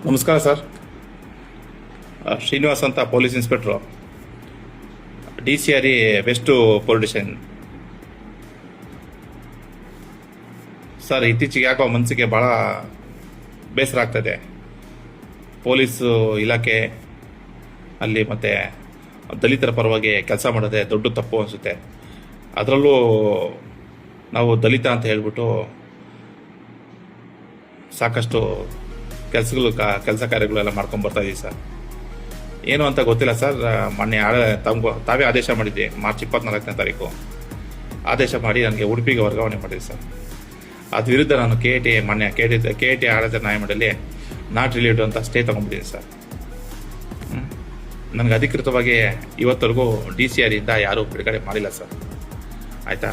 ನಮಸ್ಕಾರ ಸರ್. ಶ್ರೀನಿವಾಸ್ ಅಂತ police inspector, DCRE west police station. Sir, ಇತ್ತೀಚೆಗೆ ಯಾಕೋ ಮನಸ್ಸಿಗೆ ಭಾಳ ಬೇಸರ ಆಗ್ತದೆ. ಪೊಲೀಸು ಇಲಾಖೆ ಅಲ್ಲಿ ಮತ್ತು ದಲಿತರ ಪರವಾಗಿ ಕೆಲಸ ಮಾಡೋದೇ ದೊಡ್ಡ ತಪ್ಪು ಅನಿಸುತ್ತೆ. ಅದರಲ್ಲೂ ನಾವು ದಲಿತ ಅಂತ ಹೇಳ್ಬಿಟ್ಟು ಸಾಕಷ್ಟು ಕೆಲಸ ಕಾರ್ಯಗಳೆಲ್ಲ ಮಾಡ್ಕೊಂಡು ಬರ್ತಾ ಇದ್ದೀವಿ ಸರ್. ಏನು ಅಂತ ಗೊತ್ತಿಲ್ಲ ಸರ್. ಮೊನ್ನೆ ತಾವೇ ಆದೇಶ ಮಾಡಿದ್ದೆ, ಮಾರ್ಚ್ 24ನೇ ತಾರೀಕು ಆದೇಶ ಮಾಡಿ ನನಗೆ ಉಡುಪಿಗೆ ವರ್ಗಾವಣೆ ಮಾಡಿದೆ ಸರ್. ಅದ್ರ ವಿರುದ್ಧ ನಾನು ಮೊನ್ನೆ KIT ಆಡಳಿತ ನ್ಯಾಯಮಂಡಳಿ ನಾಟ್ ರಿಲೇಟಿವ್ ಅಂತ ಸ್ಟೇ ತೊಗೊಂಡ್ಬಿಟ್ಟಿದ್ದೀನಿ ಸರ್. ನನಗೆ ಅಧಿಕೃತವಾಗಿ ಇವತ್ತರೆಗೂ DCRE ಇಂದ ಯಾರೂ ಬಿಡುಗಡೆ ಮಾಡಿಲ್ಲ ಸರ್. ಆಯಿತಾ,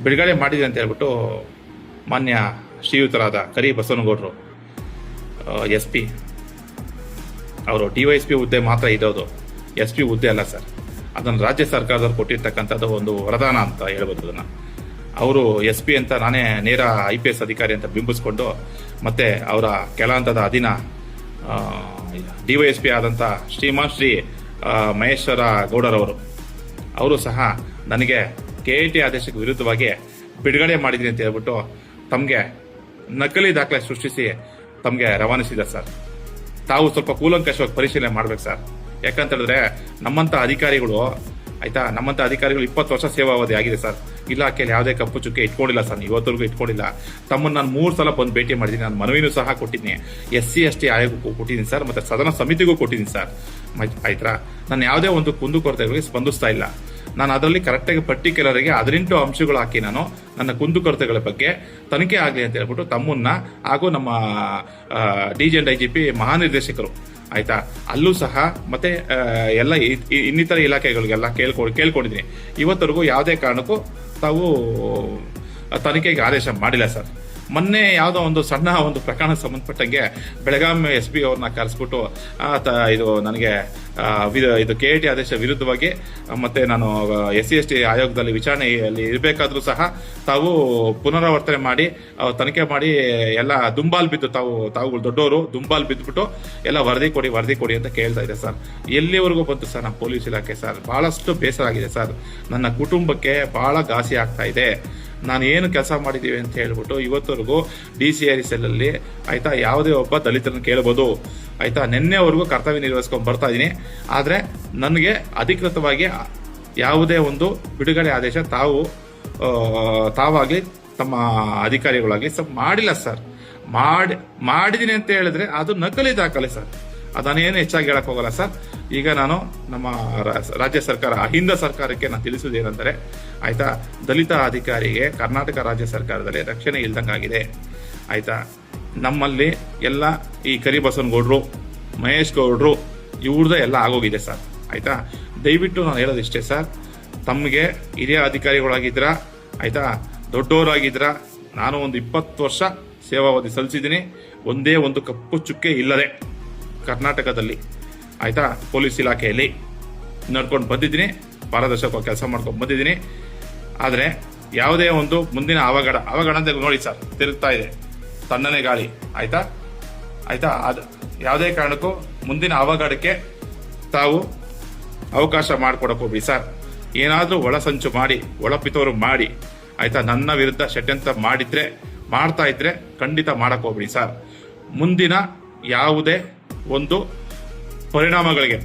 ಬಿಡುಗಡೆ ಮಾಡಿದೆ ಅಂತ ಹೇಳ್ಬಿಟ್ಟು ಮಾನ್ಯ ಶ್ರೀಯುತರಾದ ಕರಿ ಬಸವನಗೌಡರು SP, ಅವರು DYSP ಹುದ್ದೆ ಮಾತ್ರ ಇರೋದು, SP ಹುದ್ದೆ ಅಲ್ಲ ಸರ್. ಅದನ್ನು ರಾಜ್ಯ ಸರ್ಕಾರದವ್ರು ಕೊಟ್ಟಿರ್ತಕ್ಕಂಥದ್ದು ಒಂದು ವರದಾನ ಅಂತ ಹೇಳ್ಬೋದು. ಅದನ್ನು ಅವರು SP ಅಂತ ನಾನೇ ನೇರ IPS ಅಧಿಕಾರಿ ಅಂತ ಬಿಂಬಿಸ್ಕೊಂಡು, ಮತ್ತು ಅವರ ಕೆಲ ಹಂತದ ಅಧೀನ DYSP ಆದಂಥ ಶ್ರೀಮಾನ್ ಶ್ರೀ ಮಹೇಶ್ವರ ಗೌಡರವರು, ಅವರು ಸಹ ನನಗೆ KIT ಆದೇಶಕ್ಕೆ ವಿರುದ್ಧವಾಗಿ ಬಿಡುಗಡೆ ಮಾಡಿದ್ದೀನಿ ಅಂತ ಹೇಳ್ಬಿಟ್ಟು ತಮಗೆ ನಕಲಿ ದಾಖಲೆ ಸೃಷ್ಟಿಸಿ ತಮಗೆ ರವಾನಿಸಿದ್ದಾರೆ ಸರ್. ತಾವು ಸ್ವಲ್ಪ ಕೂಲಂಕಷವಾಗಿ ಪರಿಶೀಲನೆ ಮಾಡ್ಬೇಕು ಸರ್. ಯಾಕಂತ ಹೇಳಿದ್ರೆ ನಮ್ಮಂಥ ಅಧಿಕಾರಿಗಳು 20 ವರ್ಷ ಸೇವಾವಧಿ ಆಗಿದೆ ಸರ್. ಇಲಾಖೆಯಲ್ಲಿ ಯಾವುದೇ ಕಪ್ಪು ಚುಕ್ಕೆ ಇಟ್ಕೊಂಡಿಲ್ಲ ಸರ್, ಇವತ್ತರೆಗೂ ಇಟ್ಕೊಂಡಿಲ್ಲ. ತಮ್ಮನ್ನು ನಾನು 3 ಸಲ ಬಂದು ಭೇಟಿ ಮಾಡಿದ್ದೀನಿ. ನಾನು ಮನವಿನೂ ಸಹ ಕೊಟ್ಟಿದ್ದೀನಿ, SC/ST ಆಯೋಗಕ್ಕೂ ಕೊಟ್ಟಿದ್ದೀನಿ ಸರ್, ಮತ್ತು ಸದನ ಸಮಿತಿಗೂ ಕೊಟ್ಟಿದ್ದೀನಿ ಸರ್. ಆಯ್ತಾ, ನಾನು ಯಾವುದೇ ಒಂದು ಕುಂದುಕೊರತೆಗಳಿಗೆ ಸ್ಪಂದಿಸ್ತಾ ಇಲ್ಲ. ನಾನು ಅದರಲ್ಲಿ ಕರೆಕ್ಟಾಗಿ ಪರ್ಟಿಕ್ಯುಲರ್ಗೆ 18 ಅಂಶಗಳು ಹಾಕಿ ನಾನು ನನ್ನ ಕುಂದುಕೊರತೆಗಳ ಬಗ್ಗೆ ತನಿಖೆ ಆಗಲಿ ಅಂತ ಹೇಳ್ಬಿಟ್ಟು ತಮ್ಮನ್ನ ಹಾಗೂ ನಮ್ಮ DG and IGP ಮಹಾನಿರ್ದೇಶಕರು, ಆಯ್ತಾ, ಅಲ್ಲೂ ಸಹ ಮತ್ತೆ ಎಲ್ಲ ಇನ್ನಿತರ ಇಲಾಖೆಗಳಿಗೆಲ್ಲ ಕೇಳ್ಕೊಂಡಿದ್ದೀನಿ. ಇವತ್ತರೆಗೂ ಯಾವುದೇ ಕಾರಣಕ್ಕೂ ತಾವು ತನಿಖೆಗೆ ಆದೇಶ ಮಾಡಿಲ್ಲ ಸರ್. ಮೊನ್ನೆ ಯಾವುದೋ ಒಂದು ಸಣ್ಣ ಒಂದು ಪ್ರಕರಣಕ್ಕೆ ಸಂಬಂಧಪಟ್ಟಂಗೆ ಬೆಳಗಾಂ SP ಅವ್ರನ್ನ ಕರೆಸ್ಬಿಟ್ಟು ಇದು ನನಗೆ ಇದು KIT ಆದೇಶ ವಿರುದ್ಧವಾಗಿ ಮತ್ತೆ ನಾನು SC/ST ಆಯೋಗದಲ್ಲಿ ವಿಚಾರಣೆಯಲ್ಲಿ ಇರಬೇಕಾದ್ರೂ ಸಹ ತಾವು ಪುನರಾವರ್ತನೆ ಮಾಡಿ ತನಿಖೆ ಮಾಡಿ ಎಲ್ಲ ದುಂಬಾಲ್ ಬಿದ್ದು ತಾವುಗಳು ದೊಡ್ಡವರು ದುಂಬಾಲ್ ಬಿದ್ದುಬಿಟ್ಟು ಎಲ್ಲ ವರದಿ ಕೊಡಿ ಅಂತ ಕೇಳ್ತಾ ಇದೆ ಸರ್. ಎಲ್ಲಿವರೆಗೂ ಬಂತು ಸರ್ ನಮ್ಮ ಪೊಲೀಸ್ ಇಲಾಖೆ ಸರ್? ಬಹಳಷ್ಟು ಬೇಸರ ಆಗಿದೆ ಸರ್. ನನ್ನ ಕುಟುಂಬಕ್ಕೆ ಬಹಳ ಘಾಸಿ ಆಗ್ತಾ ಇದೆ. ನಾನು ಏನು ಕೆಲಸ ಮಾಡಿದ್ದೀವಿ ಅಂತ ಹೇಳ್ಬಿಟ್ಟು ಇವತ್ತವರೆಗೂ DCRE ಸೆಲ್ಲಲ್ಲಿ, ಆಯಿತಾ, ಯಾವುದೇ ಒಬ್ಬ ದಲಿತರನ್ನು ಕೇಳ್ಬೋದು, ಆಯಿತಾ. ನಿನ್ನೆವರೆಗೂ ಕರ್ತವ್ಯ ನಿರ್ವಹಿಸ್ಕೊಂಡು ಬರ್ತಾ ಇದ್ದೀನಿ. ಆದರೆ ನನಗೆ ಅಧಿಕೃತವಾಗಿ ಯಾವುದೇ ಒಂದು ಬಿಡುಗಡೆ ಆದೇಶ ತಾವಾಗಲಿ ತಮ್ಮ ಅಧಿಕಾರಿಗಳಾಗಲಿ ಮಾಡಿಲ್ಲ ಸರ್. ಮಾಡಿದ್ದೀನಿ ಅಂತ ಹೇಳಿದ್ರೆ ಅದು ನಕಲಿ ದಾಖಲೆ ಸರ್. ಅದನ್ನೇನು ಹೆಚ್ಚಾಗಿ ಹೇಳಕ್ ಹೋಗಲ್ಲ ಸರ್. ಈಗ ನಾನು ನಮ್ಮ ರಾಜ್ಯ ಸರ್ಕಾರ, ಅಹಿಂದ ಸರ್ಕಾರಕ್ಕೆ ನಾನು ತಿಳಿಸುವುದೇನೆಂದರೆ, ಆಯ್ತಾ, ದಲಿತ ಅಧಿಕಾರಿಗೆ ಕರ್ನಾಟಕ ರಾಜ್ಯ ಸರ್ಕಾರದಲ್ಲಿ ರಕ್ಷಣೆ ಇಲ್ದಂಗಾಗಿದೆ. ಆಯ್ತಾ, ನಮ್ಮಲ್ಲಿ ಎಲ್ಲ ಈ ಕರಿಬಸವನಗೌಡರು, ಮಹೇಶ್ ಗೌಡರು ಇವ್ರದ್ದು ಎಲ್ಲ ಆಗೋಗಿದೆ ಸರ್. ಆಯ್ತಾ, ದಯವಿಟ್ಟು ನಾನು ಹೇಳೋದಿಷ್ಟೇ ಸರ್, ತಮಗೆ ಹಿರಿಯ ಅಧಿಕಾರಿಗಳಾಗಿದ್ರ, ಆಯ್ತಾ, ದೊಡ್ಡವರಾಗಿದ್ರ, ನಾನು ಒಂದು 20 ವರ್ಷ ಸೇವಾವಧಿ ಸಲ್ಲಿಸಿದ್ದೀನಿ. ಒಂದೇ ಒಂದು ಕಪ್ಪು ಚುಕ್ಕೆ ಇಲ್ಲದೆ ಕರ್ನಾಟಕದಲ್ಲಿ, ಆಯ್ತಾ, ಪೊಲೀಸ್ ಇಲಾಖೆಯಲ್ಲಿ ನಡ್ಕೊಂಡು ಬಂದಿದ್ದೀನಿ. ಪಾರದರ್ಶಕವಾಗಿ ಕೆಲಸ ಮಾಡ್ಕೊಂಡು ಬಂದಿದ್ದೀನಿ. ಆದರೆ ಯಾವುದೇ ಒಂದು ಮುಂದಿನ ಅವಘಡ ಅಂತ ನೋಡಿ ಸರ್, ತಿರುಗ್ತಾ ಇದೆ ತಣ್ಣನೆ ಗಾಳಿ. ಆಯ್ತಾ, ಅದು ಯಾವುದೇ ಕಾರಣಕ್ಕೂ ಮುಂದಿನ ಅವಘಡಕ್ಕೆ ತಾವು ಅವಕಾಶ ಮಾಡಿಕೊಡಕ್ಕೆ ಹೋಗ್ಬಿಡಿ ಸರ್. ಏನಾದರೂ ಒಳಸಂಚು ಮಾಡಿ, ಒಳಪಿತೋರು ಮಾಡಿ, ಆಯ್ತಾ, ನನ್ನ ವಿರುದ್ಧ ಷಡ್ಯಂತ್ರ ಮಾಡ್ತಾ ಇದ್ರೆ ಖಂಡಿತ ಮಾಡಕ್ಕೆ ಹೋಗ್ಬಿಡಿ ಸರ್. ಮುಂದಿನ ಯಾವುದೇ ಒಂದು ಪರಿಣಾಮಗಳಿಗೆ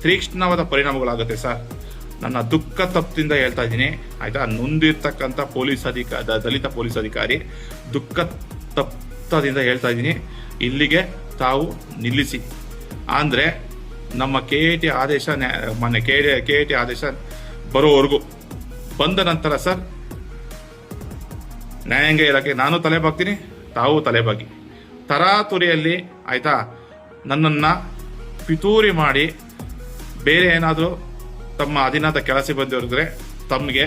ತೀಕ್ಷ್ಣವಾದ ಪರಿಣಾಮಗಳಾಗುತ್ತೆ ಸರ್. ನನ್ನ ದುಃಖ ತಪ್ಪದಿಂದ ಹೇಳ್ತಾ ಇದ್ದೀನಿ, ಆಯ್ತಾ. ನೊಂದಿರ್ತಕ್ಕಂಥ ದಲಿತ ಪೊಲೀಸ್ ಅಧಿಕಾರಿ ದುಃಖ ತಪ್ಪದಿಂದ ಹೇಳ್ತಾ ಇದ್ದೀನಿ, ಇಲ್ಲಿಗೆ ತಾವು ನಿಲ್ಲಿಸಿ. ಅಂದರೆ ನಮ್ಮ KIT ಆದೇಶ, ಮೊನ್ನೆ KIT ಆದೇಶ ಬರೋವರೆಗೂ ಬಂದ ನಂತರ ಸರ್, ನ್ಯಾಯಾಂಗ ಇಲಾಖೆ ನಾನು ತಲೆಬಾಗ್ತೀನಿ, ತಾವು ತಲೆಬಾಗಿ ತರಾತುರಿಯಲ್ಲಿ, ಆಯ್ತಾ, ನನ್ನನ್ನು ಪಿತೂರಿ ಮಾಡಿ ಬೇರೆ ಏನಾದರೂ ತಮ್ಮ ಅಧೀನದ ಕೆಲಸ ಬಂದಿರಿದ್ರೆ, ತಮಗೆ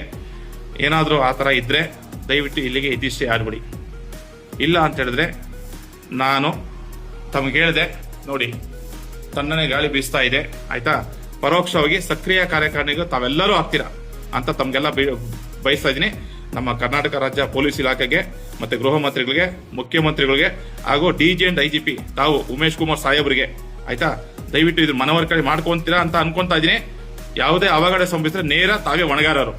ಏನಾದರೂ ಆ ಥರ ಇದ್ದರೆ ದಯವಿಟ್ಟು ಇಲ್ಲಿಗೆ ಇದಿಷ್ಟೇ ಆಡ್ಬಿಡಿ. ಇಲ್ಲ ಅಂತ ಹೇಳಿದ್ರೆ ನಾನು ತಮಗೆ ಹೇಳಿದೆ ನೋಡಿ, ತಣ್ಣನೆ ಗಾಳಿ ಬೀಸ್ತಾ ಇದೆ, ಆಯ್ತಾ, ಪರೋಕ್ಷವಾಗಿ ಸಕ್ರಿಯ ಕಾರ್ಯಕಾರಿಣಿಗೂ ತಾವೆಲ್ಲರೂ ಆಗ್ತೀರಾ ಅಂತ ತಮಗೆಲ್ಲ ಬಯಸ್ತಾ ಇದ್ದೀನಿ. ನಮ್ಮ ಕರ್ನಾಟಕ ರಾಜ್ಯ ಪೊಲೀಸ್ ಇಲಾಖೆಗೆ ಮತ್ತೆ ಗೃಹ ಮಂತ್ರಿಗಳಿಗೆ, ಮುಖ್ಯಮಂತ್ರಿಗಳಿಗೆ ಹಾಗೂ ಡಿಜಿ ಅಂಡ್ ಐಜಿಪಿ ತಾವು ಉಮೇಶ್ ಕುಮಾರ್ ಸಾಹೇಬ್ರಿಗೆ ಆಯ್ತಾ, ದಯವಿಟ್ಟು ಇದು ಮನವರಿಕೆ ಮಾಡ್ಕೊಂತೀರಾ ಅಂತ ಅನ್ಕೊಂತಾ ಇದೀನಿ. ಯಾವುದೇ ಅವಘಡ ಸಂಭವಿಸಿದ್ರೆ ನೇರ ತಾವೇ ಹೊಣೆಗಾರರು.